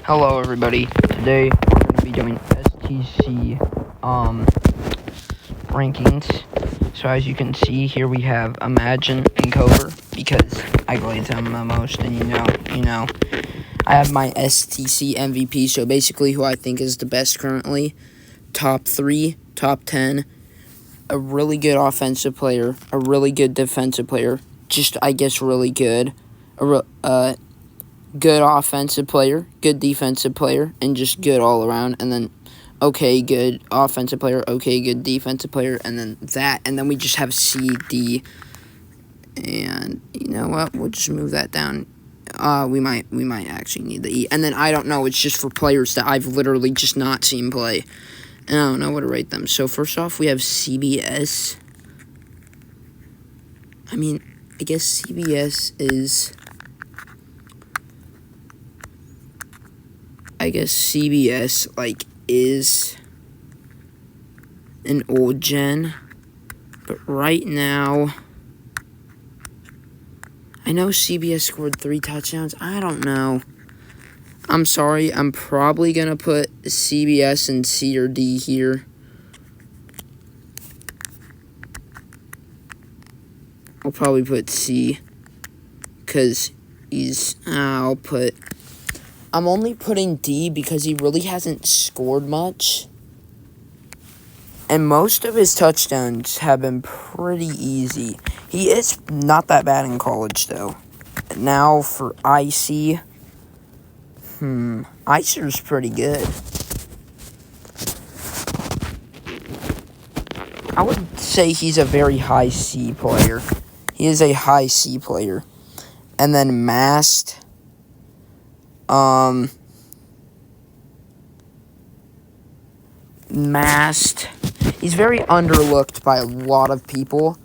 Hello everybody. Today we're going to be doing STC rankings. So as you can see here we have Imagine and Cover because I glaze them the most, and you know. I have my STC MVP, so basically who I think is the best currently. Top 3, top 10, a really good offensive player, a really good defensive player, just I guess really good. Good offensive player, good defensive player, and just good all around. And then, okay, good offensive player, okay, good defensive player, and then that. And then we just have C, D, and you know what? We'll just move that down. We might actually need the E. And then I don't know. It's just for players that I've literally just not seen play, and I don't know what to rate them. So first off, we have CBS. I guess CBS is. I guess CBS, is an old gen. But right now, I know CBS scored 3 touchdowns. I don't know. I'm sorry. I'm probably going to put CBS in C or D here. I'll probably put C. Because I'm only putting D because he really hasn't scored much. And most of his touchdowns have been pretty easy. He is not that bad in college, though. Now for IC. Icer's pretty good. I would say he's a very high C player. He is a high C player. And then Mast. He's very underlooked by a lot of people.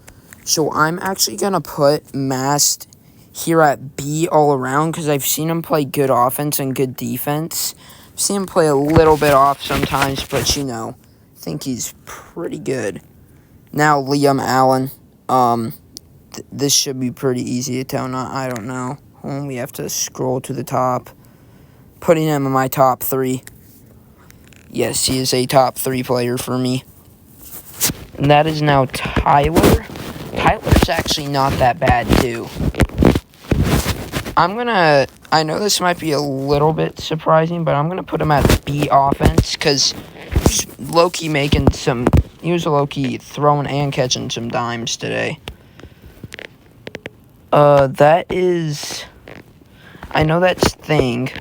So I'm actually going to put Mast here at B all around because I've seen him play good offense and good defense. I've seen him play a little bit off sometimes, but I think he's pretty good. Now Liam Allen. This should be pretty easy to tell. I don't know. We have to scroll to the top. Putting him in my top 3. Yes, he is a top 3 player for me. And that is now Tyler. Tyler's actually not that bad, too. I know this might be a little bit surprising, but I'm going to put him at B offense, because he's low-key he was low-key throwing and catching some dimes today. I know that's Thing.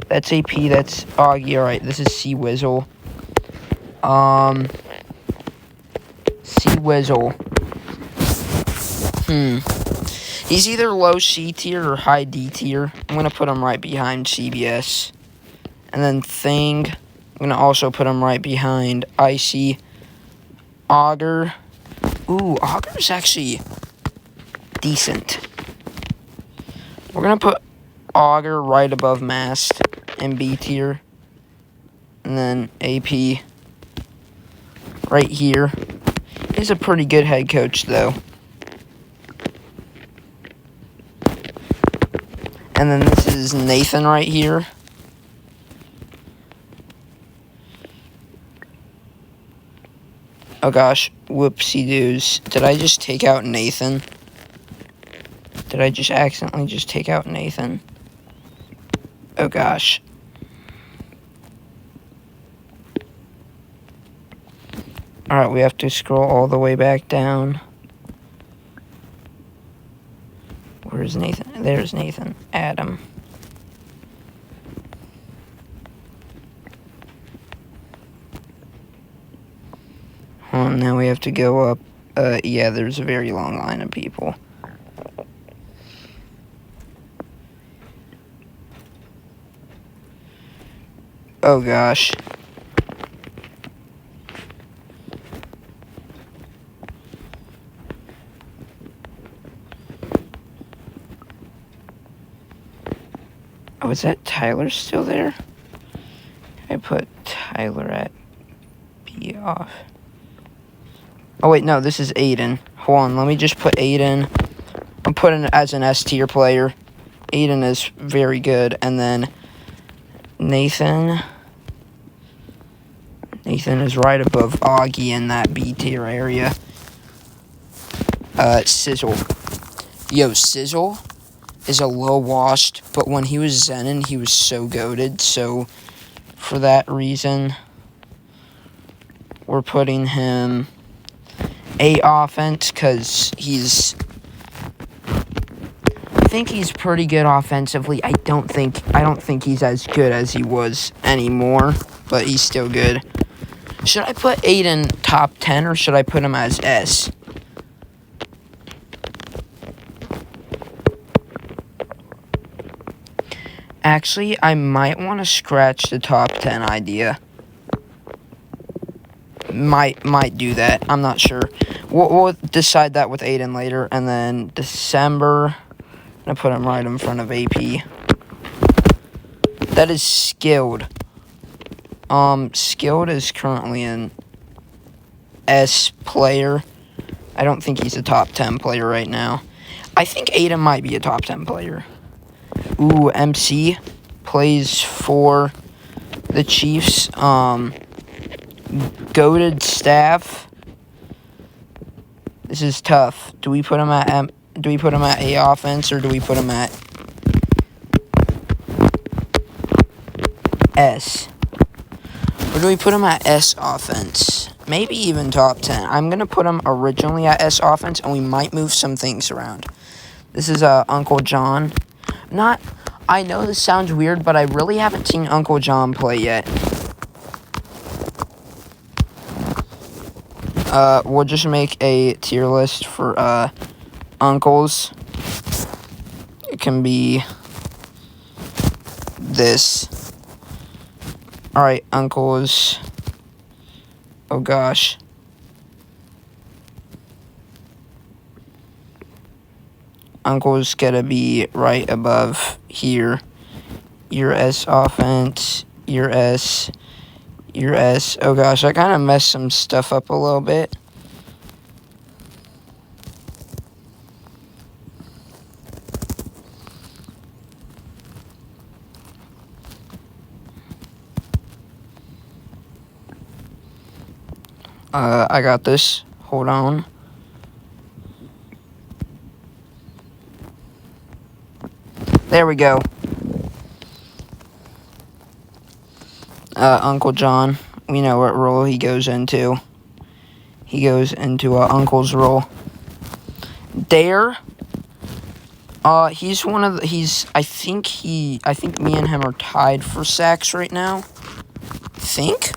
That's AP, that's Augie. Alright, this is C-Wizzle. C-Wizzle. He's either low C tier or high D tier. I'm going to put him right behind CBS. And then Thing, I'm going to also put him right behind IC. Auger. Ooh, Auger's actually decent. We're going to put Auger right above Mast in B tier. And then AP right here. He's a pretty good head coach, though. And then this is Nathan right here. Oh gosh, whoopsie-doos. Did I just take out Nathan? Did I just accidentally just take out Nathan? Oh gosh. Alright, we have to scroll all the way back down. Where's Nathan? There's Nathan. Adam. Now we have to go up. Yeah, there's a very long line of people. Oh gosh. Oh, is that Tyler still there? I put Tyler at B off. Oh wait, no, this is Aiden. Hold on, let me just put Aiden. I'm putting it as an S tier player. Aiden is very good, and then Nathan is right above Augie in that B tier area. Sizzle. Yo, Sizzle is a low washed, but when he was Zenin, he was so goated. So, for that reason, we're putting him A offense, because I think he's pretty good offensively. I don't think he's as good as he was anymore, but he's still good. Should I put Aiden top 10 or should I put him as S? Actually, I might want to scratch the top 10 idea. Might do that. I'm not sure. We'll decide that with Aiden later. And then December, I'm going to put him right in front of AP. That is skilled. Skilled is currently an S player. I don't think he's a top 10 player right now. I think Aiden might be a top 10 player. Ooh, MC plays for the Chiefs. Goated staff. This is tough. Do we put him at A offense or do we put him at S? Or do we put him at S offense? Maybe even top 10. I'm going to put him originally at S offense, and we might move some things around. This is Uncle John. I know this sounds weird, but I really haven't seen Uncle John play yet. We'll just make a tier list for uncles. It can be this. Alright, uncles. Oh gosh. Uncle's gotta be right above here. Your S offense. Your S. Your S. Oh gosh, I kind of messed some stuff up a little bit. I got this. Hold on. There we go. Uncle John. We know what role he goes into. He goes into Uncle's role. Dare. He's one of the, I think me and him are tied for sacks right now. Think?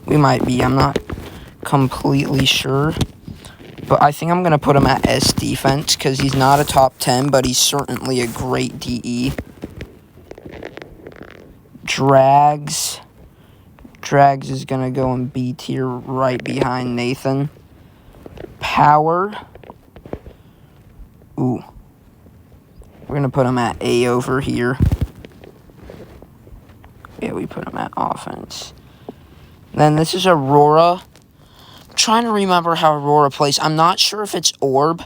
We might be. I'm not completely sure. But I think I'm going to put him at S defense because he's not a top 10, but he's certainly a great DE. Drags. Drags is going to go in B tier right behind Nathan. Power. Ooh. We're going to put him at A over here. Yeah, we put him at offense. Then this is Aurora. I'm trying to remember how Aurora plays. I'm not sure if it's Orb.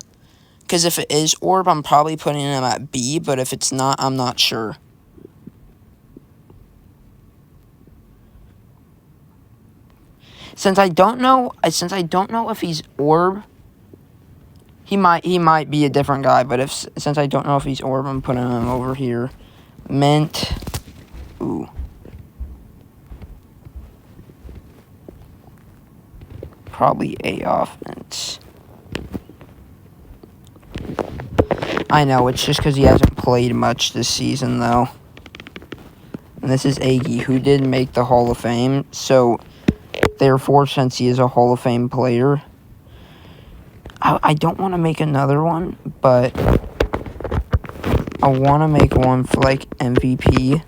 Because if it is Orb, I'm probably putting him at B. But if it's not, I'm not sure. Since I don't know if he's Orb, he might be a different guy. But since I don't know if he's Orb, I'm putting him over here. Mint. Ooh. Probably A offense. I know, it's just because he hasn't played much this season, though. And this is Aggie, who did make the Hall of Fame. So, therefore, since he is a Hall of Fame player, I don't want to make another one, but I want to make one for, like, MVP.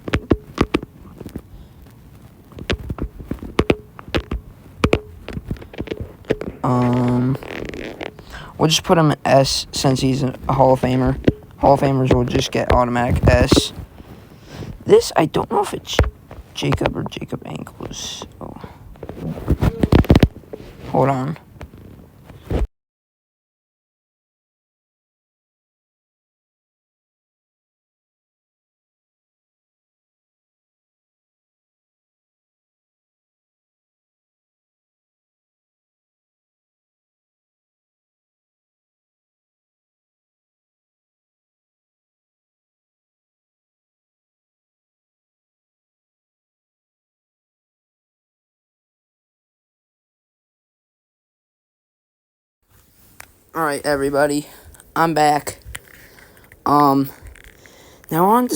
We'll just put him at S since he's a Hall of Famer. Hall of Famers will just get automatic S. This, I don't know if it's Jacob or Jacob Ankles. Oh. Hold on. Alright, everybody. I'm back. Now we're on to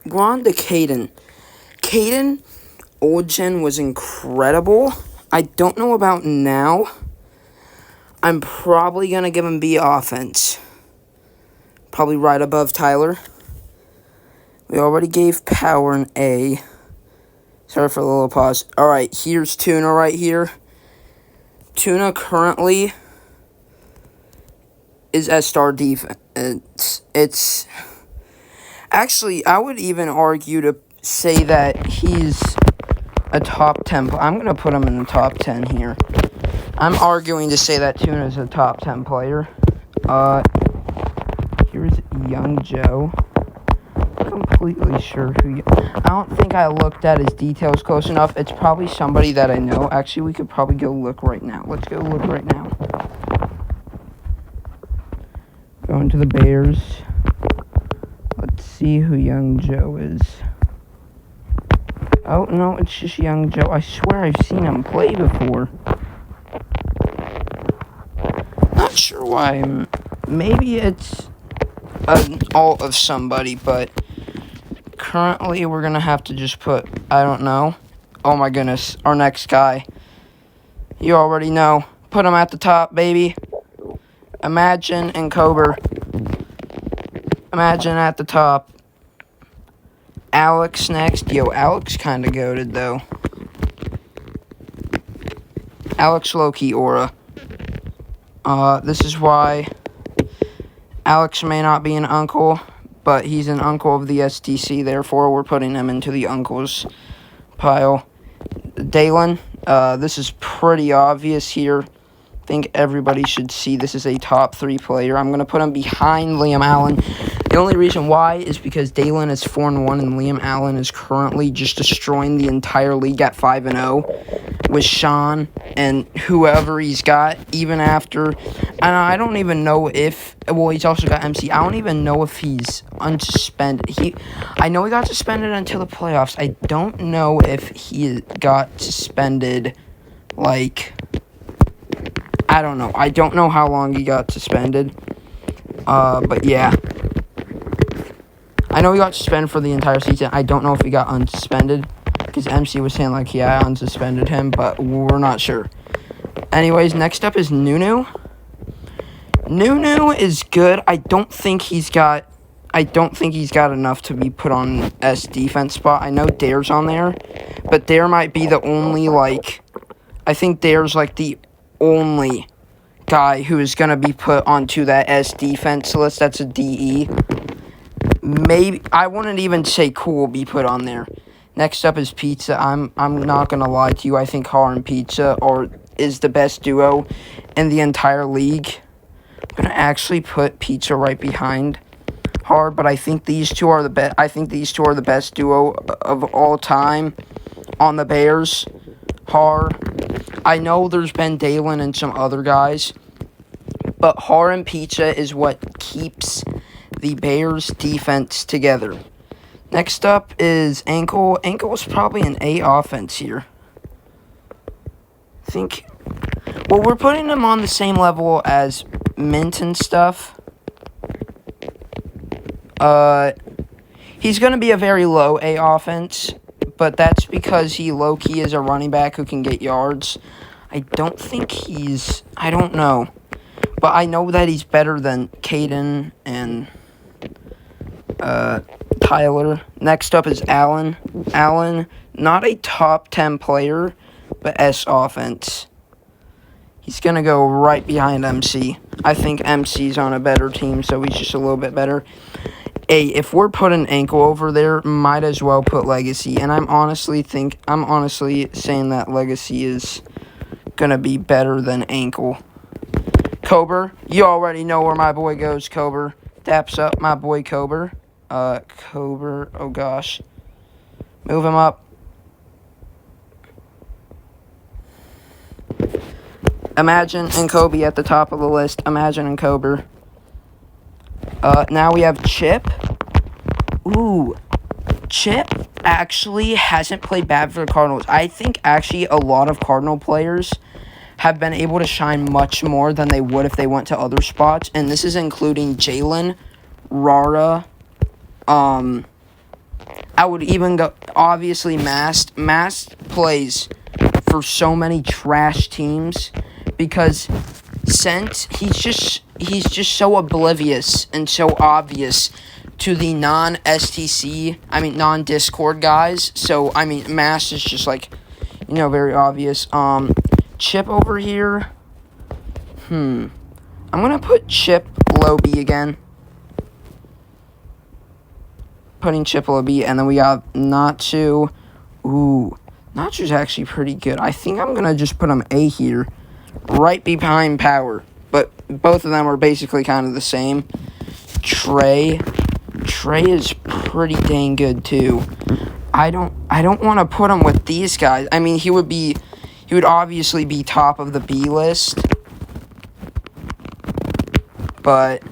Caden. Caden, old gen was incredible. I don't know about now. I'm probably going to give him B offense. Probably right above Tyler. We already gave Power an A. Sorry for the little pause. Alright, here's Tuna right here. Tuna currently is S-star defense. It's actually, I would even argue to say that he's a top 10. I'm going to put him in the top 10 here. I'm arguing to say that Tuna is a top 10 player. Here's Young Joe. Completely sure I don't think I looked at his details close enough. It's probably somebody that I know. Actually, we could probably go look right now. Let's go look right now. Going to the Bears. Let's see who Young Joe is. Oh, no, it's just Young Joe. I swear I've seen him play before. Not sure why. Maybe it's an alt of somebody, but currently we're going to have to just put, I don't know. Oh my goodness, our next guy. You already know. Put him at the top, baby. Imagine and Cobra. Imagine at the top. Alex next. Yo, Alex kind of goated, though. Alex low-key aura. This is why Alex may not be an uncle, but he's an uncle of the STC. Therefore, we're putting him into the uncles pile. Dalen, this is pretty obvious here. I think everybody should see this is a top 3 player. I'm going to put him behind Liam Allen. The only reason why is because Dalen is 4-1 and Liam Allen is currently just destroying the entire league at 5-0 with Sean and whoever he's got, even after. And I don't even know if, well, he's also got MC. I don't even know if he's unsuspended. I know he got suspended until the playoffs. I don't know if he got suspended, like, I don't know. I don't know how long he got suspended. But yeah. I know he got suspended for the entire season. I don't know if he got unsuspended. Because MC was saying, like, yeah, I unsuspended him. But we're not sure. Anyways, next up is Nunu. Nunu is good. I don't think he's got enough to be put on S defense spot. I know Dare's on there. But Dare might be the only, like, I think Dare's, like, the only guy who is going to be put onto that S defense list. That's a DE. Maybe, I wouldn't even say Cool be put on there. Next up is Pizza. I'm not going to lie to you. I think Har and Pizza is the best duo in the entire league. I'm going to actually put Pizza right behind Har, but I think these two are the best. I think these two are the best duo of all time on the Bears. Har. I know there's been Dalen and some other guys, but Har and Pizza is what keeps the Bears defense together. Next up is Ankle. Ankle is probably an A offense here. I think, well, we're putting him on the same level as Mint and stuff. He's going to be a very low A offense, but that's because he low-key is a running back who can get yards. I don't know. But I know that he's better than Caden and Tyler. Next up is Allen. Allen, not a top 10 player, but S offense. He's going to go right behind MC. I think MC's on a better team, so he's just a little bit better. If we're putting Ankle over there, might as well put Legacy. And I'm honestly saying that Legacy is going to be better than Ankle. Cobra, you already know where my boy goes, Cobra. Daps up my boy Cobra. Cobra, oh gosh. Move him up. Imagine and Kobe at the top of the list. Imagine and Cobra. Now we have Chip. Ooh. Chip actually hasn't played bad for the Cardinals. I think actually a lot of Cardinal players have been able to shine much more than they would if they went to other spots. And this is including Jalen, Rara, I would even go, obviously, Mast. Mast plays for so many trash teams because since he's just so oblivious and so obvious to the non-Discord guys. So, Mast is just like, very obvious. Chip over here. I'm going to put Chip low B again. Putting Chip low B, and then we got Natsu. Ooh, Natsu's actually pretty good. I think I'm going to just put him A here, right behind Power. But both of them are basically kind of the same. Trey is pretty dang good, too. I don't want to put him with these guys. He would obviously be top of the B list. But,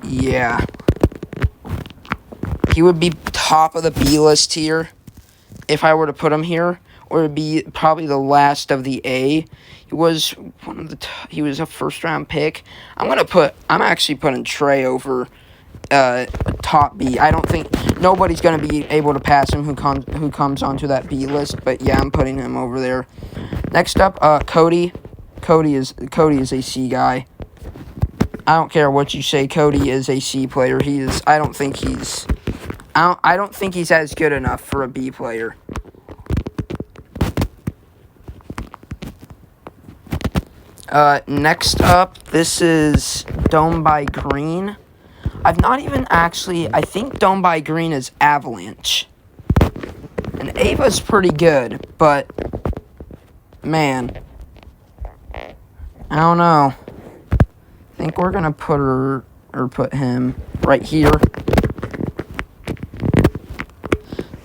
yeah. He would be top of the B list here if I were to put him here, or it'd be probably the last of the A. He was he was a first round pick. I'm actually putting Trey over top B. I don't think nobody's gonna be able to pass him who comes onto that B list, but yeah, I'm putting him over there. Next up, Cody. Cody is a C guy. I don't care what you say. Cody is a C player. I don't think he's as good enough for a B player. Next up, this is Dome by Green. I think Dome by Green is Avalanche. And Ava's pretty good, but, man, I don't know. I think we're going to put him right here.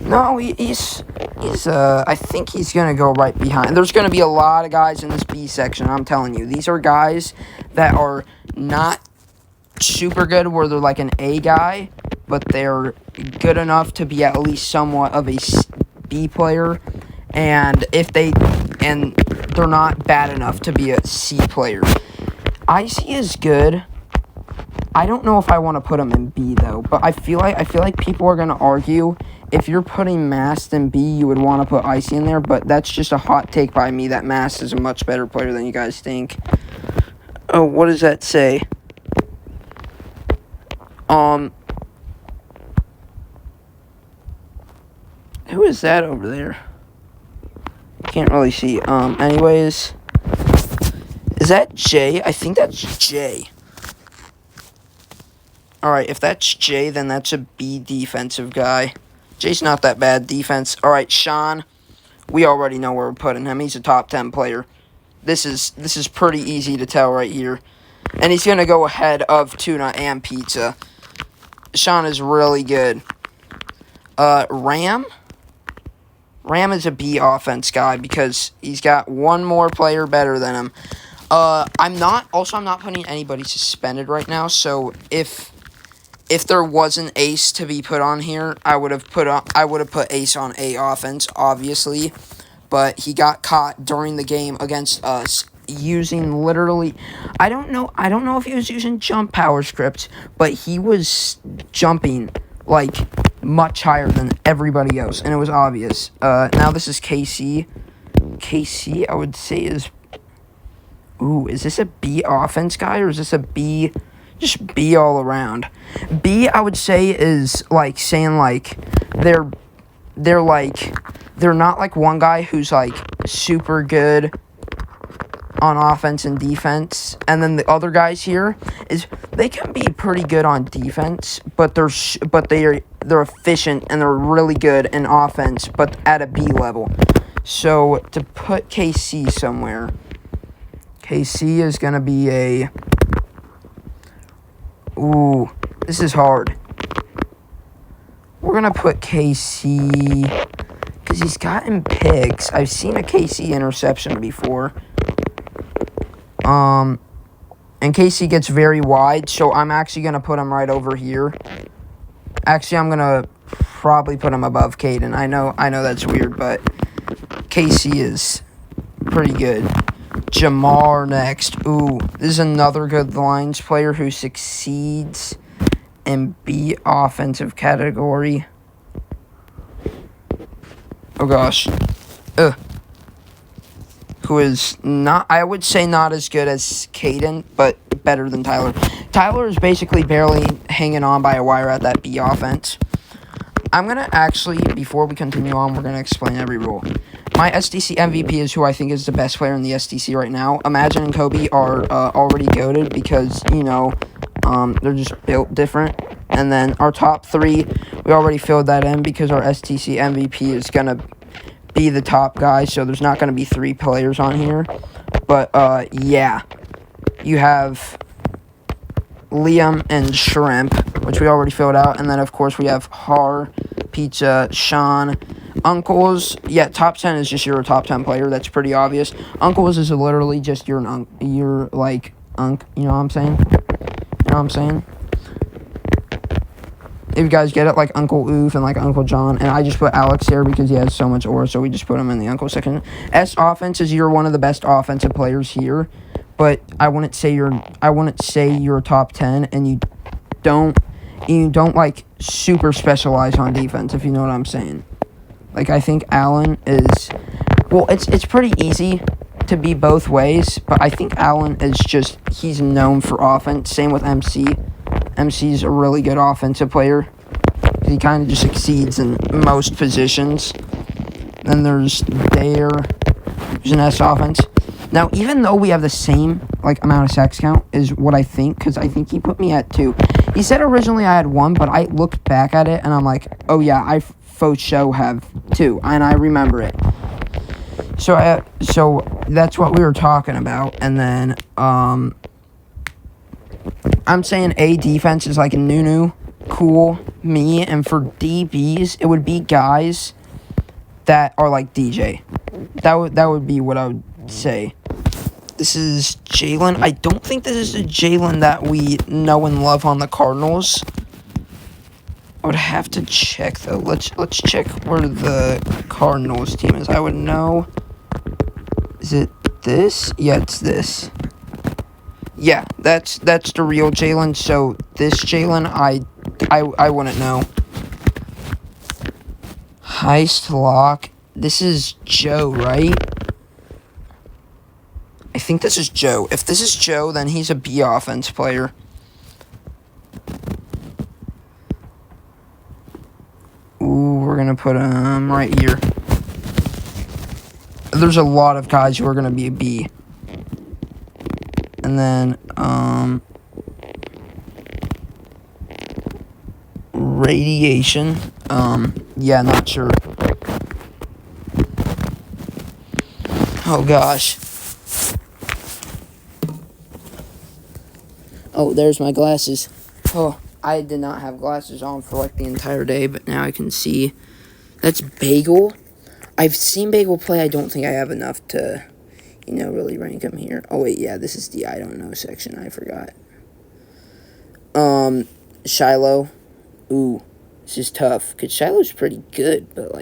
No, I think he's going to go right behind. There's going to be a lot of guys in this B section, I'm telling you. These are guys that are not super good where they're like an A guy, but they're good enough to be at least somewhat of a B player. And they're not bad enough to be a C player. Icy is good. I don't know if I want to put him in B though, but I feel like people are going to argue if you're putting Mast in B, you would want to put Icy in there, but that's just a hot take by me that Mast is a much better player than you guys think. Oh, what does that say? Who is that over there? Can't really see. Anyways, is that J? I think that's J. Alright, if that's J, then that's a B defensive guy. J's not that bad defense. Alright, Sean. We already know where we're putting him. He's a top 10 player. This is pretty easy to tell right here. And he's going to go ahead of Tuna and Pizza. Sean is really good. Ram? Ram is a B offense guy because he's got one more player better than him. I'm not putting anybody suspended right now, so if there was an ace to be put on here, I would have put ace on A offense, obviously. But he got caught during the game against us using literally, I don't know if he was using jump power script, but he was jumping like much higher than everybody else, and it was obvious. Now this is KC. KC, I would say is this a B offense guy, or is this a B, just B all around? B, I would say, is like saying like they're not like one guy who's like super good on offense and defense, and then the other guys here is they can be pretty good on defense, but they're efficient and they're really good in offense, but at a B level. So to put KC somewhere, KC is gonna be a. Ooh, this is hard. We're gonna put KC because he's gotten picks. I've seen a KC interception before. And KC gets very wide, so I'm actually going to put him right over here. Actually, I'm going to probably put him above Caden. I know that's weird, but KC is pretty good. Jamar next. Ooh, this is another good Lions player who succeeds in B offensive category. Oh gosh. Who is not, I would say not as good as Caden, but better than Tyler. Tyler is basically barely hanging on by a wire at that B offense. I'm going to actually, before we continue on, we're going to explain every rule. My SDC MVP is who I think is the best player in the SDC right now. Imagine and Kobe are already goated because, you know, they're just built different. And then our top three, we already filled that in because our STC MVP is going to be the top guy, so there's not going to be 3 players on here. But, yeah. You have Liam and Shrimp, which we already filled out. And then, of course, we have Har, Pizza, Sean, Uncles. Yeah, top 10 is just your top 10 player. That's pretty obvious. Uncles is literally just your unk. You know what I'm saying? You know what I'm saying? If you guys get it, like Uncle Oof and like Uncle John. And I just put Alex here because he has so much aura, so we just put him in the Uncle section. S offense is you're one of the best offensive players here, but I wouldn't say you're top 10, and you don't like super specialize on defense, if you know what I'm saying. Like, I think Allen is, well, it's pretty easy to be both ways, but I think Allen is just, he's known for offense. Same with MC. MC's a really good offensive player. He kind of just succeeds in most positions. Then there's an S offense. Now, even though we have the same amount of sacks count is what I think, because I think he put me at 2. He said originally I had 1, but I looked back at it and I'm like, oh yeah, I for sure have 2, and I remember it. So that's what we were talking about, and then I'm saying A defense is like Nunu, Cool, me, and for DBs, it would be guys that are like DJ. That would be what I would say. This is Jalen. I don't think this is the Jalen that we know and love on the Cardinals. I would have to check though. Let's check where the Cardinals team is. I would know. Is it this? Yeah, it's this. Yeah, that's the real Jalen. So this Jalen, I wouldn't know. Heist lock. This is Joe, right? I think this is Joe. If this is Joe, then he's a B offense player. Ooh, we're gonna put him right here. There's a lot of guys who are gonna be a B. And then, radiation. Yeah, not sure. Oh, gosh. Oh, there's my glasses. Oh, I did not have glasses on for, the entire day, but now I can see. That's Bagel. I've seen Bagel play. I don't think I have enough to, really rank him here. Oh, wait, yeah, this is the I don't know section. I forgot. Shiloh. Ooh, this is tough, because Shiloh's pretty good, but,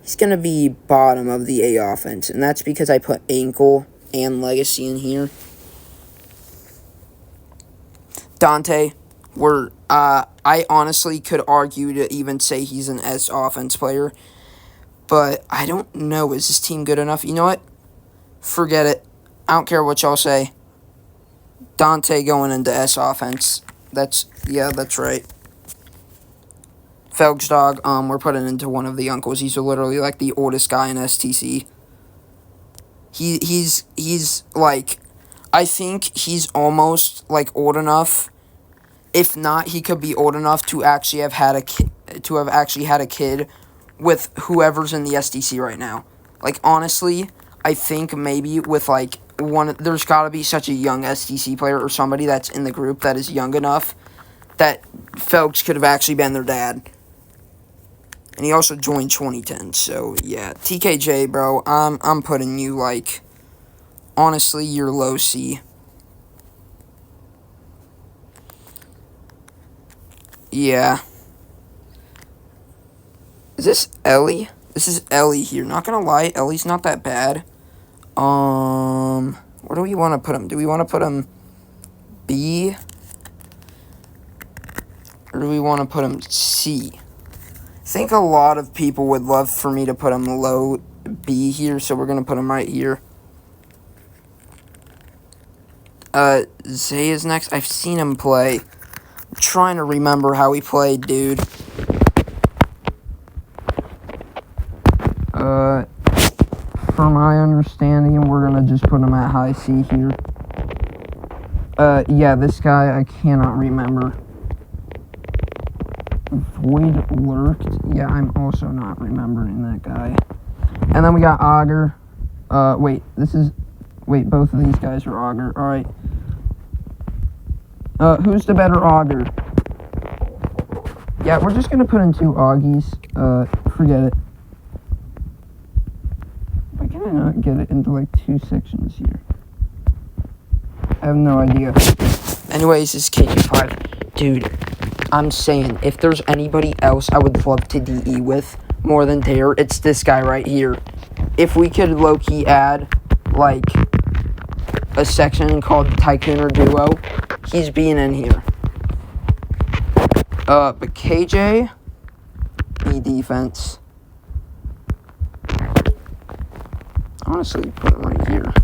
he's going to be bottom of the A offense, and that's because I put ankle and legacy in here. Dante, I honestly could argue to even say he's an S offense player, but I don't know. Is this team good enough? You know what? Forget it. I don't care what y'all say. Dante going into S offense. That's right. Felgs dog, we're putting into one of the uncles. He's literally the oldest guy in STC. He's I think he's almost old enough. If not, he could be old enough to actually have had a kid with whoever's in the SDC right now. Honestly, I think maybe with there's got to be such a young SDC player or somebody that's in the group that is young enough that Felks could have actually been their dad. And he also joined 2010, so yeah. TKJ, bro, I'm putting you, honestly, you're low C. Yeah. Is this Ellie? This is Ellie here. Not gonna lie, Ellie's not that bad. Where do we want to put him? Do we want to put him B? Or do we want to put him C? I think a lot of people would love for me to put him low B here, so we're going to put him right here. Zay is next. I've seen him play. I'm trying to remember how he played, dude. For my understanding, we're going to just put him at high C here. Yeah, this guy, I cannot remember. Void Lurked. Yeah, I'm also not remembering that guy. And then we got Augur. Wait, both of these guys are Augur. Alright. Who's the better Augur? Yeah, we're just gonna put in 2 Augies. Forget it. Why can I not get it into, like, 2 sections here? I have no idea. Anyways, this is KG5. Dude, I'm saying, if there's anybody else I would love to DE with more than Dare, it's this guy right here. If we could low-key add, like, a section called Tycooner Duo, he's being in here. But KJ, B defense. Honestly, put him right here.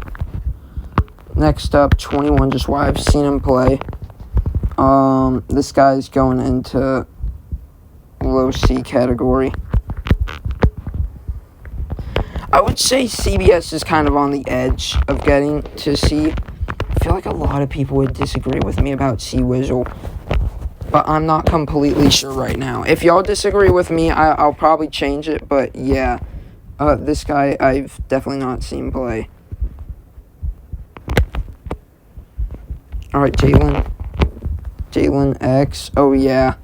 Next up, 21, just why I've seen him play. This guy's going into low C category. I would say CBS is kind of on the edge of getting to C. I feel like a lot of people would disagree with me about C-Wizzle, but I'm not completely sure right now. If y'all disagree with me, I'll probably change it, but yeah. This guy, I've definitely not seen play. Alright, Jalen X. Oh, yeah.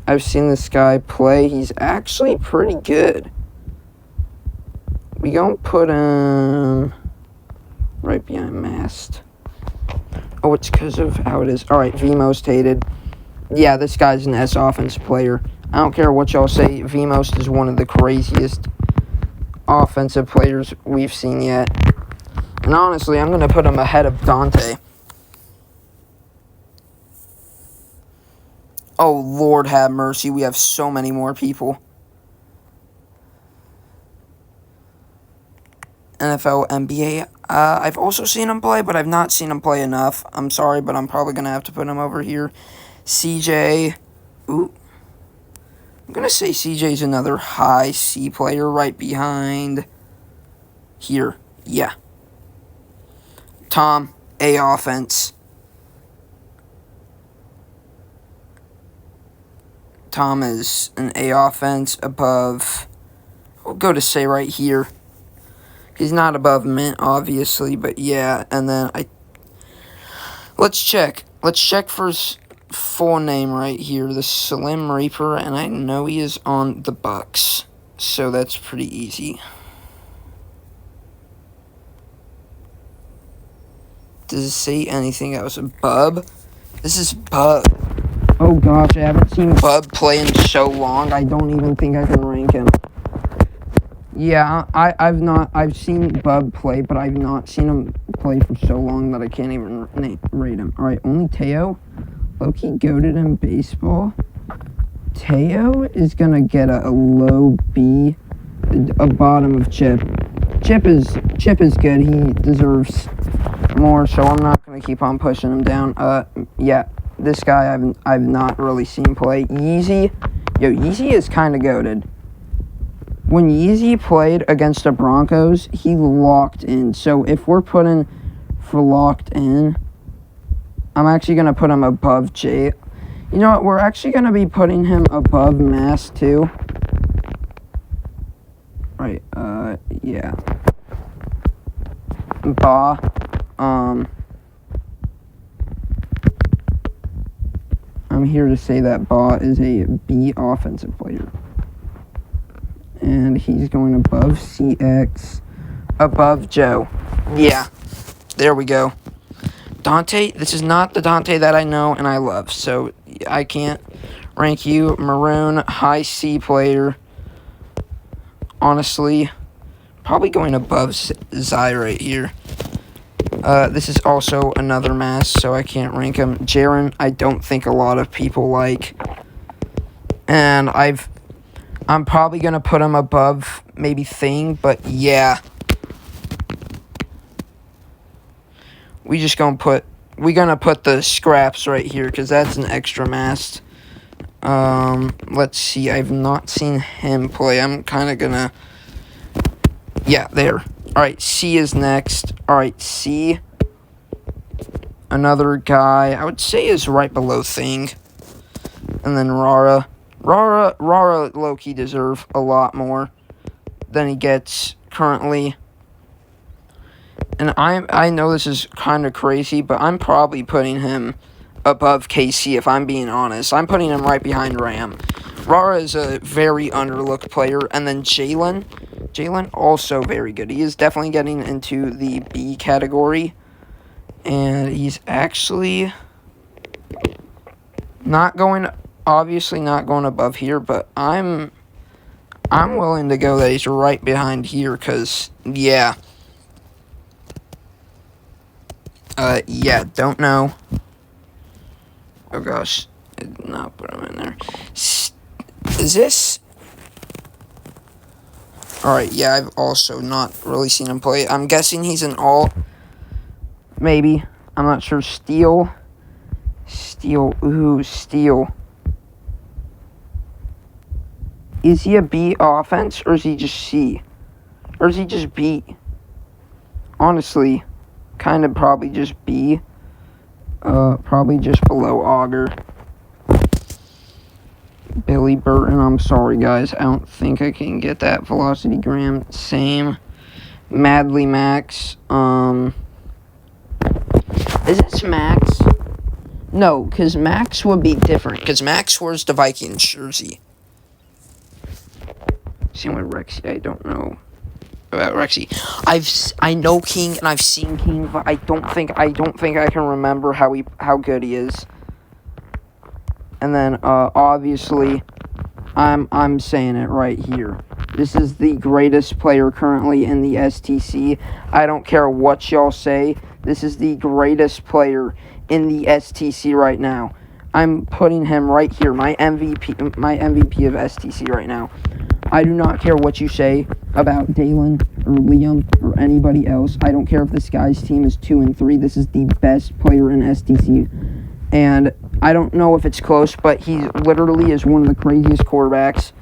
I've seen this guy play. He's actually pretty good. We gonna put him right behind Mast. Oh, it's because of how it is. Alright, V-Most hated. Yeah, this guy's an S offensive player. I don't care what y'all say. V-Most is one of the craziest offensive players we've seen yet. And honestly, I'm gonna put him ahead of Dante. Oh, Lord have mercy. We have so many more people. NFL, NBA. I've also seen him play, but I've not seen him play enough. I'm sorry, but I'm probably going to have to put him over here. CJ. Ooh. I'm going to say CJ's another high C player right behind here. Yeah. Tom, A offense. Tom is an A offense above, we'll go to say right here. He's not above Mint, obviously, but yeah. And then let's check. Let's check for his full name right here. The Slim Reaper, and I know he is on the Bucks. So that's pretty easy. Does it say anything else? Bub? This is Bub. Oh gosh, I haven't seen Bub play in so long, I don't even think I can rank him. Yeah, I've seen Bub play, but I've not seen him play for so long that I can't even rate him. Alright, only Teo. Low-key goated in baseball. Teo is gonna get a low B, a bottom of Chip. Chip is good, he deserves more, so I'm not gonna keep on pushing him down. Yeah. This guy I've not really seen play. Yeezy. Yo, Yeezy is kind of goated. When Yeezy played against the Broncos, he locked in. So if we're putting for locked in, I'm actually going to put him above J. You know what? We're actually going to be putting him above Mass, too. Right, yeah. Ba. I'm here to say that Ba is a B offensive player. And he's going above CX, above Joe. Yeah, there we go. Dante, this is not the Dante that I know and I love, so I can't rank you. Maroon, high C player. honestly, probably going above Zai right here. This is also another mass, so I can't rank him. Jaren, I don't think a lot of people like. And I'm probably going to put him above maybe Thing, but yeah. We're gonna put the scraps right here, because that's an extra mast. Let's see, I've not seen him play. I'm kind of gonna... Yeah, there. Alright, C is next. Alright, C. Another guy, I would say is right below Thing. And then Rara. Rara low-key deserve a lot more than he gets currently. And I know this is kind of crazy, but I'm probably putting him above KC, if I'm being honest. I'm putting him right behind Ram. Rara is a very underlooked player. And then Jalen. Jalen, also very good. He is definitely getting into the B category. And he's actually obviously not going above here, but I'm willing to go that he's right behind here, because, yeah. Yeah, don't know. Oh gosh, I did not put him in there. Is this... Alright, yeah, I've also not really seen him play. I'm guessing he's an alt. Maybe. I'm not sure. Steel. Ooh, Steel. Is he a B offense, or is he just C? Or is he just B? Honestly, kind of probably just B. Probably just below Augur. Billy Burton, I'm sorry, guys. I don't think I can get that velocity gram. Same. Madly Max. Is this Max? No, because Max would be different. Because Max wears the Vikings jersey. Same with Rexy. I don't know about Rexy. I know King and I've seen King, but I don't think I can remember how good he is. And then obviously I'm saying it right here. This is the greatest player currently in the STC. I don't care what y'all say. This is the greatest player in the STC right now. I'm putting him right here, my MVP of STC right now. I do not care what you say about Dalen or Liam or anybody else. I don't care if this guy's team is 2-3. This is the best player in STC. And I don't know if it's close, but he literally is one of the craziest quarterbacks.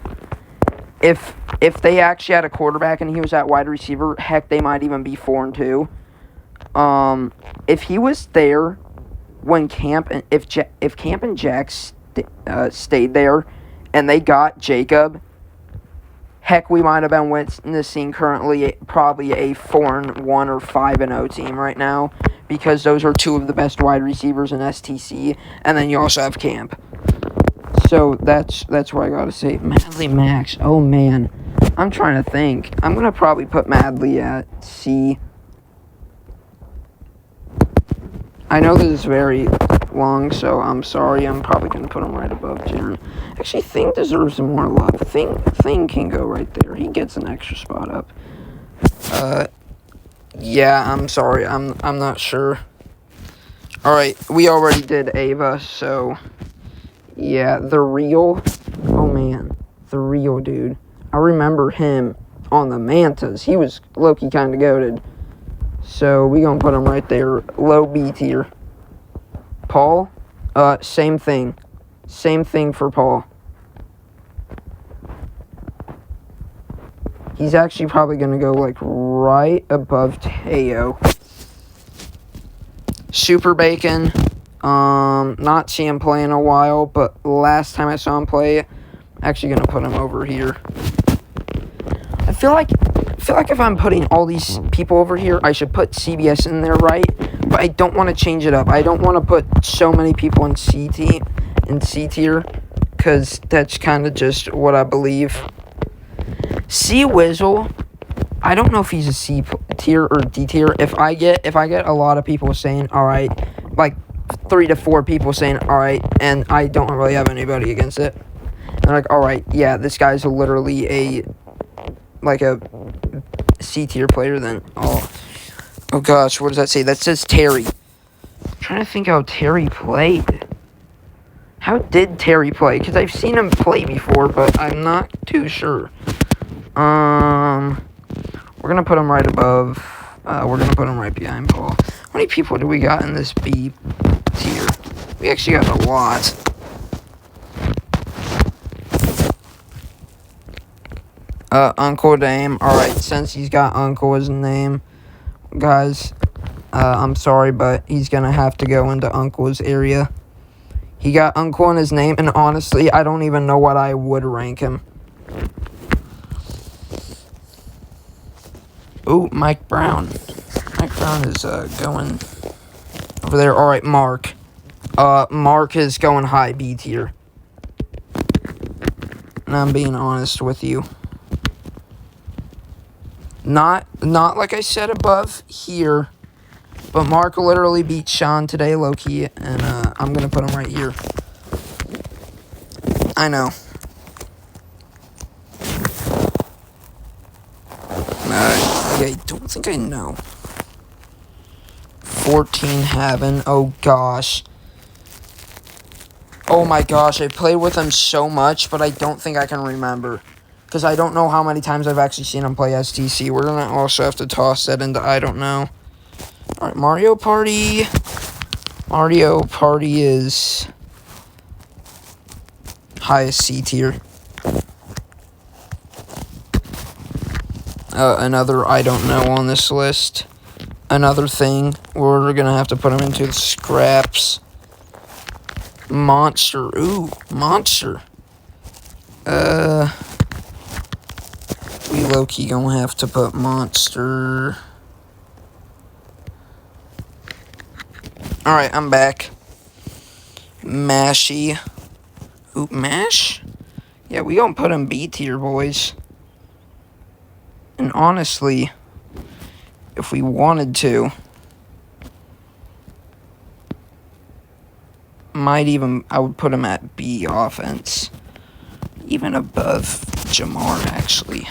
If they actually had a quarterback and he was at wide receiver, heck, they might even be 4-2. If he was there when Camp and if Camp and Jack stayed there and they got Jacob, heck, we might have been witnessing currently probably a 4-1 or 5-0 team right now, because those are two of the best wide receivers in STC, and then you also have Camp. So that's what I gotta say. Madly Max, oh man, I'm trying to think. I'm gonna probably put Madly at C. I know this is very long, so I'm sorry. I'm probably going to put him right above Jaren. Actually, Thing deserves some more love. Thing can go right there. He gets an extra spot up. Yeah, I'm sorry. I'm not sure. Alright, we already did Ava, so... Yeah, the real... Oh, man. The real dude. I remember him on the Mantas. He was low-key kind of goated. So, we gonna put him right there. Low B tier. Paul? Same thing. Same thing for Paul. He's actually probably gonna go, like, right above Teo. Super Bacon. Not see him play in a while, but last time I saw him play, I'm actually gonna put him over here. I feel like if I'm putting all these people over here, I should put CBS in there, right? But I don't want to change it up. I don't want to put so many people in C tier, because that's kind of just what I believe. C Wizzle, I don't know if he's a C tier or D tier. If I get a lot of people saying all right, like 3 to 4 people saying all right, and I don't really have anybody against it, and they're like, all right, yeah, this guy's literally a like a C tier player, then oh gosh, what does that say? That says Terry. I'm trying to think how Terry played. How did Terry play? Because I've seen him play before, but I'm not too sure. We're gonna put him right above. We're gonna put him right behind Paul. How many people do we got in this B tier? We actually got a lot. Uncle Dame. Alright, since he's got Uncle as a name, guys, I'm sorry, but he's gonna have to go into Uncle's area. He got Uncle in his name, and honestly, I don't even know what I would rank him. Ooh, Mike Brown. Mike Brown is, going over there. Alright, Mark. Mark is going high B tier. And I'm being honest with you. Not like I said above here, but Mark literally beat Sean today, low-key, and I'm going to put him right here. I know. I don't think I know. 14 Haven. Oh, gosh. Oh, my gosh. I played with him so much, but I don't think I can remember. Because I don't know how many times I've actually seen him play STC. We're going to also have to toss that into I don't know. Alright, Mario Party. Mario Party is highest C tier. Another I don't know on this list. Another thing, we're going to have to put him into the scraps. Monster. Ooh, Monster. We low-key gonna have to put Monster. Alright, I'm back. Mashy. Ooh, Mash? Yeah, we gonna put him B tier, boys. And honestly, if we wanted to, I would put him at B offense. Even above Jamar, actually.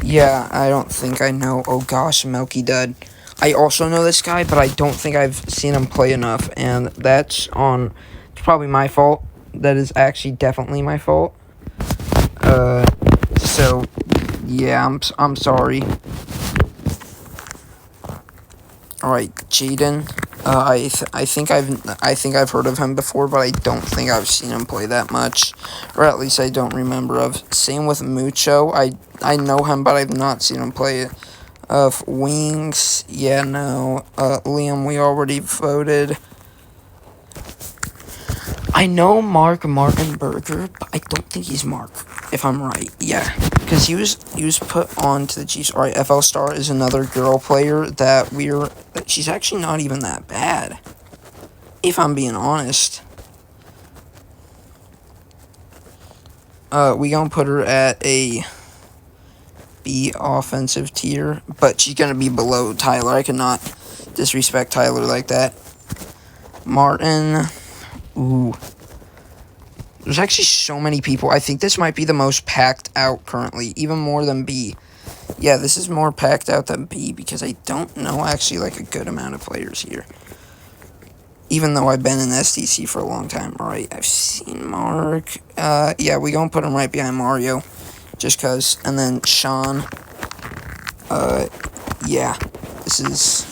Yeah, I don't think I know. Oh gosh, Melky Dud. I also know this guy, but I don't think I've seen him play enough, and it's probably my fault. That is actually definitely my fault. So yeah, I'm sorry. All right, Jaden. I think I've heard of him before, but I don't think I've seen him play that much, or at least I don't remember of. Same with Mucho. I know him, but I've not seen him play. Wings. Yeah, no. Liam, we already voted. I know Mark Martinberger, but I don't think he's Mark, if I'm right. Yeah, because he was put on to the Chiefs. All right, FL Star is another girl player that she's actually not even that bad, if I'm being honest. We gonna put her at a B offensive tier, but she's gonna be below Tyler. I cannot disrespect Tyler like that. Martin. Ooh. There's actually so many people. I think this might be the most packed out currently, even more than B. Yeah, this is more packed out than B because I don't know actually like a good amount of players here. Even though I've been in SDC for a long time. Alright, I've seen Mark. Yeah, we gonna put him right behind Mario. Just cause. And then Sean. Yeah. This is...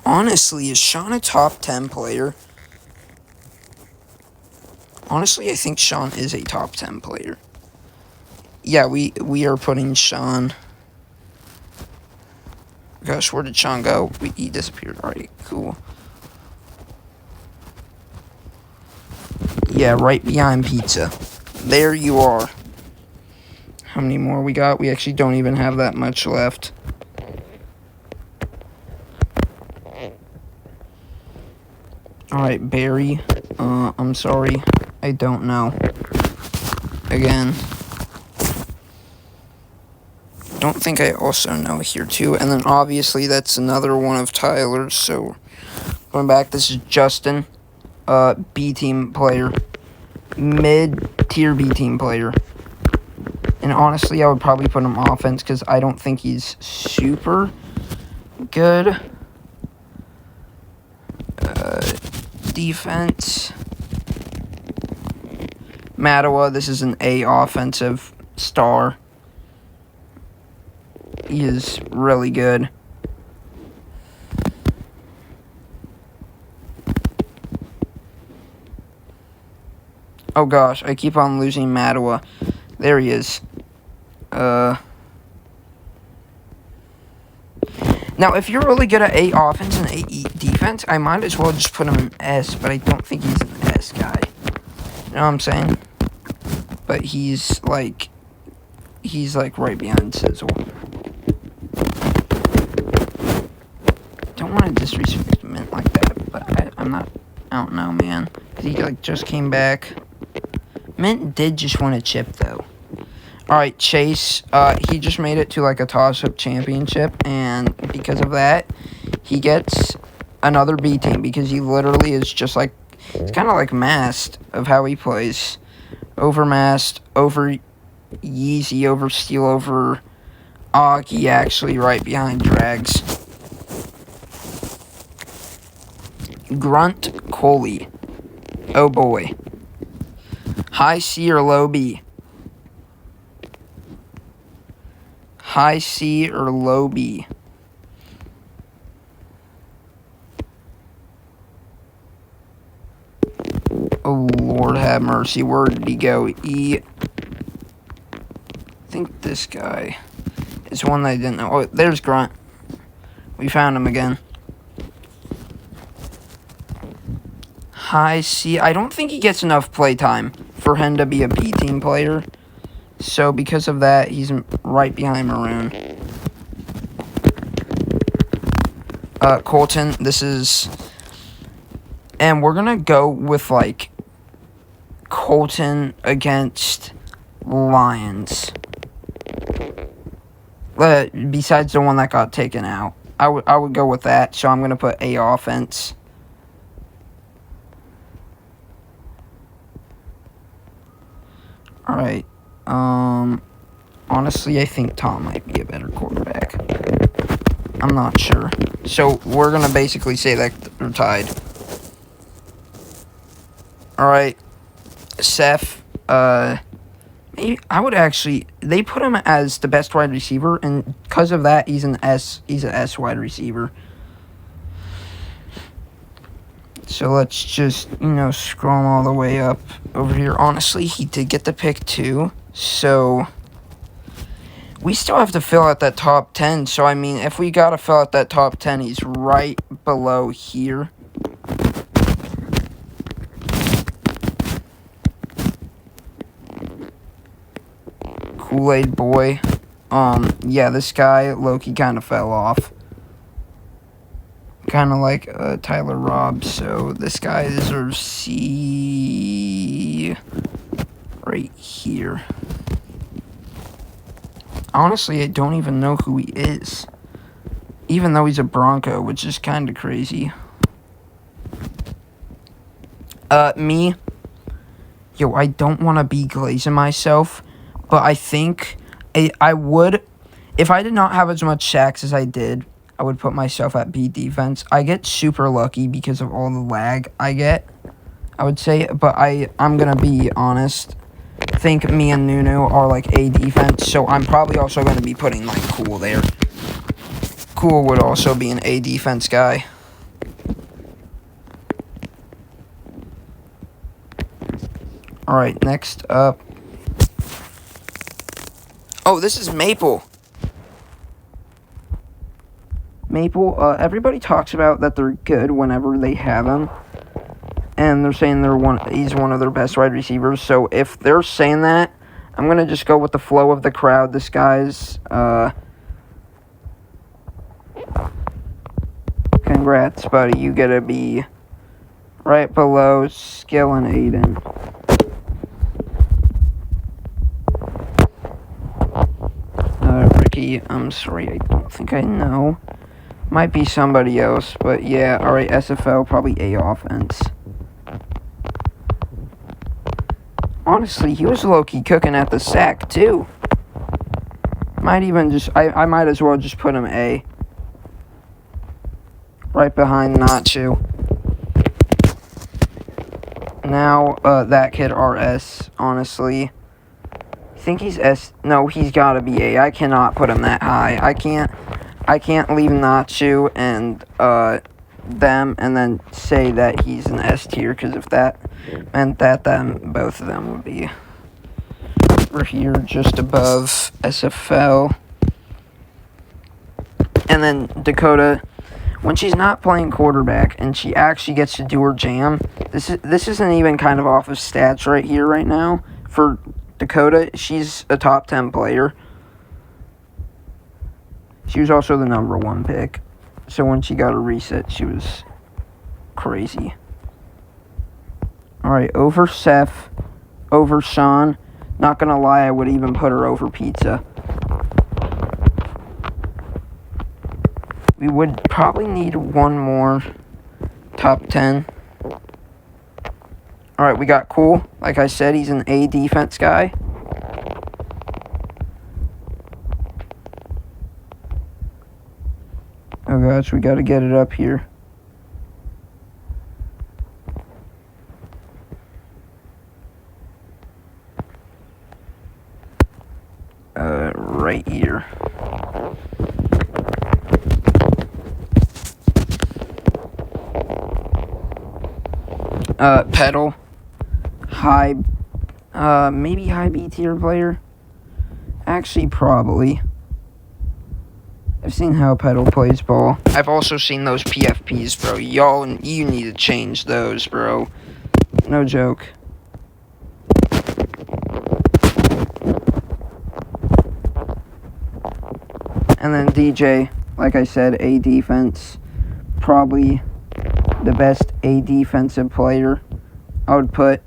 Honestly, is Sean a top 10 player? Honestly, I think Sean is a top 10 player. Yeah, we are putting Sean. Gosh, where did Sean go? He disappeared. Alright, cool. Yeah, right behind Pizza. There you are. How many more we got? We actually don't even have that much left. Alright, Barry. I'm sorry. I don't know. Again. Don't think I also know here too. And then obviously that's another one of Tyler's. So going back, this is Justin. B team player. mid-tier B team player. And honestly, I would probably put him offense because I don't think he's super good. Defense. Mattawa, this is an A offensive star. He is really good. Oh gosh, I keep on losing Mattawa. There he is. Now, if you're really good at A offense and A defense, I might as well just put him in S, but I don't think he's an S guy. You know what I'm saying? But he's like right behind Sizzle. Don't want to disrespect Mint like that, but I don't know, man. He like just came back. Mint did just win a chip though. Alright, Chase, he just made it to like a toss-up championship, and because of that, he gets another B team because he literally is just like, it's kind of like masked of how he plays. Overmasked, over Yeezy, over Steel, over Augie, actually, right behind Drags. Grunt Coley. Oh boy. High C or low B? High C or low B? Oh, Lord have mercy. Where did he go? I think this guy is one that I didn't know. Oh, there's Grunt. We found him again. High C. I don't think he gets enough playtime for him to be a B team player. So, because of that, he's right behind Maroon. Colton, this is... And we're going to go with, like, Colton against Lions. Besides the one that got taken out. I would go with that, so I'm going to put A offense. Alright. Honestly, I think Tom might be a better quarterback. I'm not sure. So, we're going to basically say that they're tied. Alright. Seth, maybe I would actually, they put him as the best wide receiver, and because of that, he's an S wide receiver. So let's just, scroll all the way up over here. Honestly, he did get the pick too, so we still have to fill out that top 10. So, I mean, if we got to fill out that top 10, he's right below here. Kool-Aid Boy. Yeah, this guy, Loki, kind of fell off. Kind of like Tyler Robb, so this guy deserves C right here. Honestly, I don't even know who he is. Even though he's a Bronco, which is kind of crazy. Me. Yo, I don't want to be glazing myself, but I think I would, if I did not have as much sacks as I did, I would put myself at B defense. I get super lucky because of all the lag I get, I would say, but I'm going to be honest. I think me and Nunu are like A defense, so I'm probably also going to be putting like Cool there. Cool would also be an A defense guy. Alright, next up. Oh, this is Maple. Maple, everybody talks about that they're good whenever they have him. And they're saying he's one of their best wide receivers. So if they're saying that, I'm going to just go with the flow of the crowd. This guy's, congrats, buddy. You get to be right below Skill and Aiden. Ricky, I'm sorry, I don't think I know. Might be somebody else, but yeah, alright, SFL, probably A offense. Honestly, he was low-key cooking at the sack, too. Might even just... I might as well just put him A. Right behind Nacho. Now, that kid RS, honestly. I think he's S... No, he's gotta be A. I cannot put him that high. I can't leave Nacho and, them and then say that he's an S tier, because if that meant that, then both of them would be over here just above SFL. And then Dakota, when she's not playing quarterback and she actually gets to do her jam, this isn't even kind of off of stats right here right now. For Dakota, she's a top 10 player. She was also the number 1 pick. So when she got a reset, she was crazy. Alright, over Seth, over Sean. Not gonna lie, I would even put her over Pizza. We would probably need one more top 10. Alright, we got Cool. Like I said, he's an A defense guy. Oh gosh, we gotta get it up here. Right here. Pedal. High, maybe high B tier player. Actually, probably. I've seen how Pedal plays ball. I've also seen those PFPs, bro. Y'all, you need to change those, bro. No joke. And then DJ, like I said, A defense. Probably the best A defensive player I would put.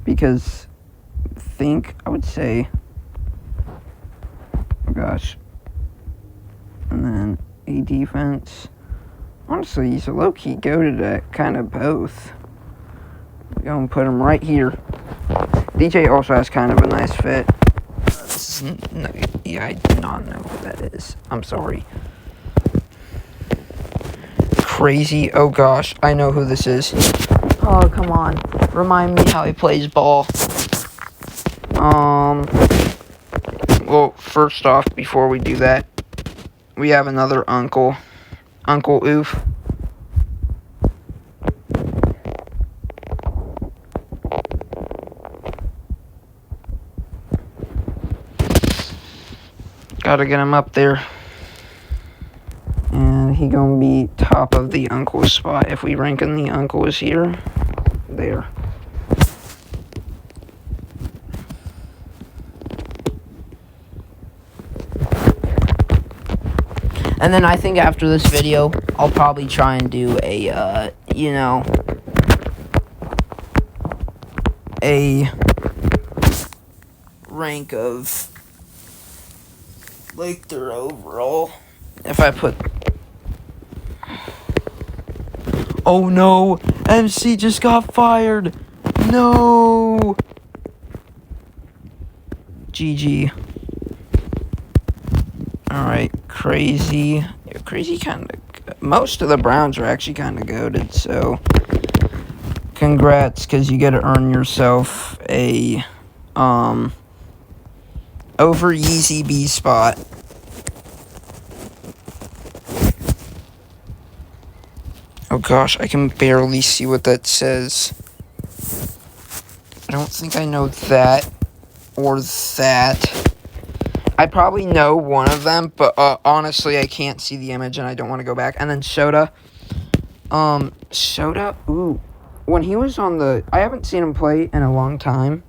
Because I would say, oh gosh. And then A defense. Honestly, he's a low-key goated at kind of both. We're going to put him right here. DJ also has kind of a nice fit. Yeah, I do not know who that is. I'm sorry. Crazy. Oh gosh, I know who this is. Oh, come on. Remind me how he plays ball. Well, first off, before we do that, we have another uncle. Uncle Oof. Gotta get him up there. And he gonna be top of the uncle spot. If we rank in the uncle is here. There. And then I think after this video, I'll probably try and do a, a rank of, like, their overall. If I put... Oh no! MC just got fired! No! GG. Alright, Crazy. Yeah, Crazy kind of... Most of the Browns are actually kind of goated, so... Congrats, because you get to earn yourself a, over Yeezy B spot. Oh gosh, I can barely see what that says. I don't think I know that or that. I probably know one of them, but honestly, I can't see the image and I don't want to go back. And then Soda. Soda, ooh. When he was on the... I haven't seen him play in a long time.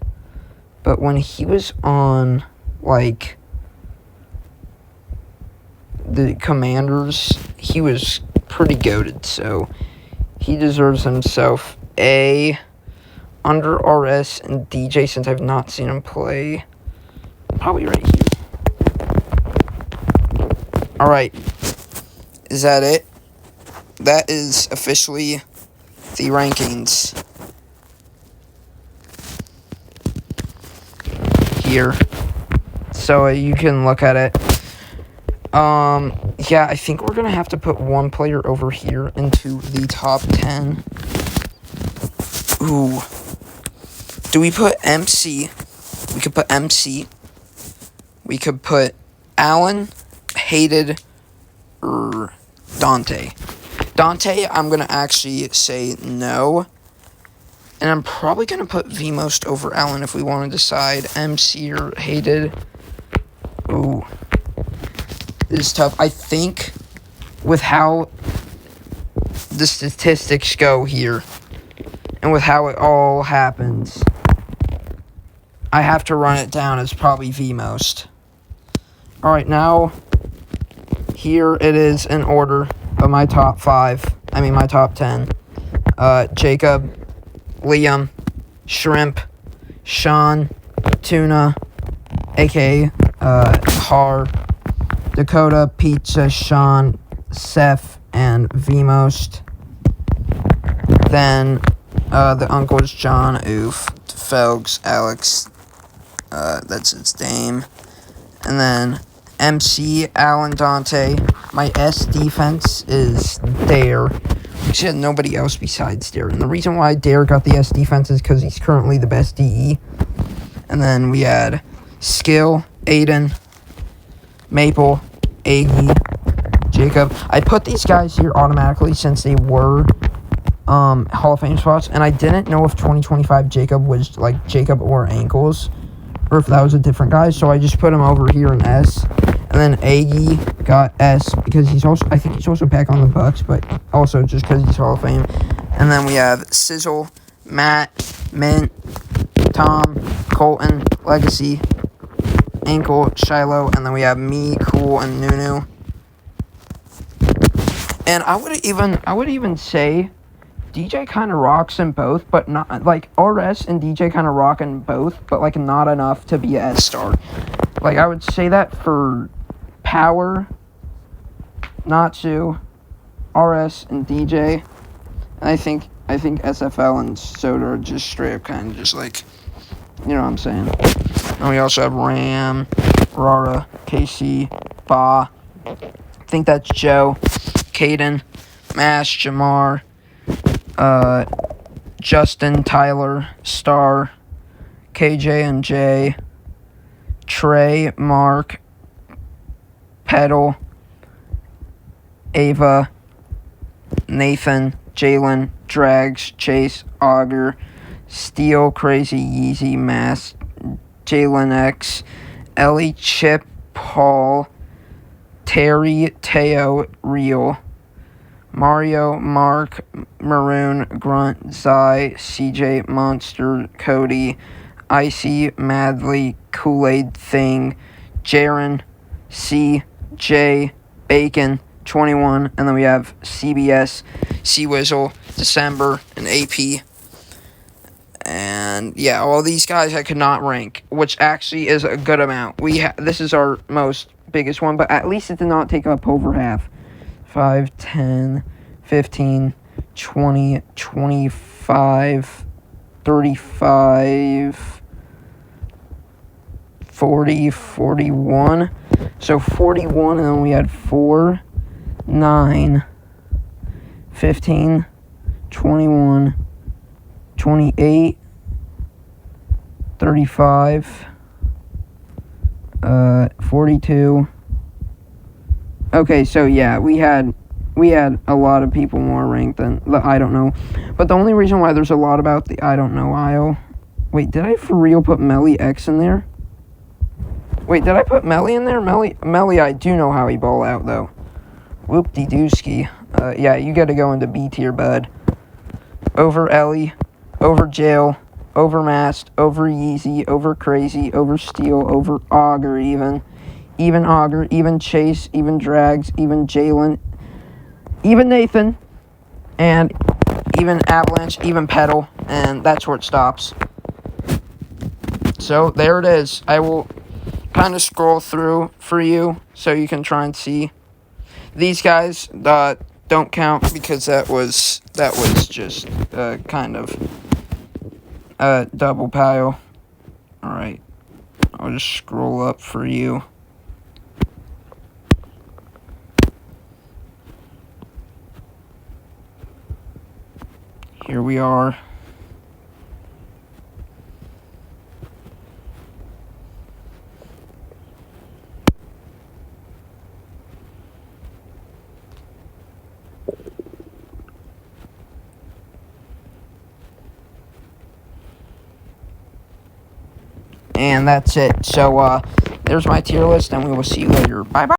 But when he was on, like, the Commanders, he was pretty goated, so he deserves himself a under RS and DJ since I've not seen him play. Probably right here. Alright. Is that it? That is officially the rankings. here, so you can look at it. Yeah, I think we're gonna have to put one player over here into the top 10. Ooh. Do we put MC? We could put MC. We could put Allen, Hated, or Dante. Dante, I'm gonna actually say no. And I'm probably gonna put V-Most over Allen if we want to decide MC or Hated. Ooh. This is tough. I think with how the statistics go here and with how it all happens, I have to run it down as probably V-Most. Alright, now here it is in order of my top 10. Jacob, Liam, Shrimp, Sean, Tuna, aka Har, Dakota, Pizza, Sean, Seth, and V-Most. Then the uncles John, Oof, Felgs, Alex, that's its name. And then MC, Allen, Dante. My S defense is Dare. Actually had nobody else besides Dare. And the reason why Dare got the S defense is because he's currently the best DE. And then we had Skill, Aiden, Maple, Aggie, Jacob. I put these guys here automatically since they were Hall of Fame spots, and I didn't know if 2025 Jacob was like Jacob or Ankles, or if that was a different guy, so I just put him over here in S. And then Aggie got S because I think he's also back on the Bucks, but also just because he's Hall of Fame. And then we have Sizzle, Matt, Mint, Tom, Colton, Legacy, Ankle, Shiloh, and then we have me, Cool, and Nunu. And I would even say DJ kind of rocks in both, but not like RS and DJ kind of rock in both, but like not enough to be a S-star. Like I would say that for Power, Natsu, RS, and DJ. And I think SFL and Soda are just straight up kind of just like, you know what I'm saying. And we also have Ram, Rara, KC, Ba. I think that's Joe, Caden, Mash, Jamar, Justin, Tyler, Star, KJ and Jay, Trey, Mark, Pedal, Ava, Nathan, Jalen, Drags, Chase, Augur, Steel, Crazy, Yeezy, Mass, Jalen X, Ellie, Chip, Paul, Terry, Teo, Real, Mario, Mark, Maroon, Grunt, Zai, CJ, Monster, Cody, Icy, Madly, Kool-Aid Thing, Jaren, C, J, Bacon, 21, and then we have CBS, C-Wizzle, December, and AP. And yeah, all these guys I could not rank, which actually is a good amount. This is our biggest one, but at least it did not take up over half. 5, 10, 15, 20, 25, 35, 40, 41. So 41, and then we had 4, 9, 15, 21, 28, 35, 42. Okay, so yeah, we had a lot of people more ranked than the I don't know. But the only reason why there's a lot about the I don't know aisle. Wait, did I for real put Melly X in there? Wait, did I put Melly in there? Melly, I do know how he ball out though. Whoop-de-dooski. Yeah, you gotta go into B tier, bud. Over Ellie, over Jail, over Mast, over Yeezy, over Crazy, over Steel, over Augur even Augur, even Chase, even Drags, even Jalen, even Nathan, and even Avalanche, even Pedal, and that's where it stops. So there it is. I will kind of scroll through for you so you can try and see. These guys don't count because that was just kind of a double pile. All right. I'll just scroll up for you. Here we are. And that's it. So, there's my tier list, and we will see you later. Bye-bye.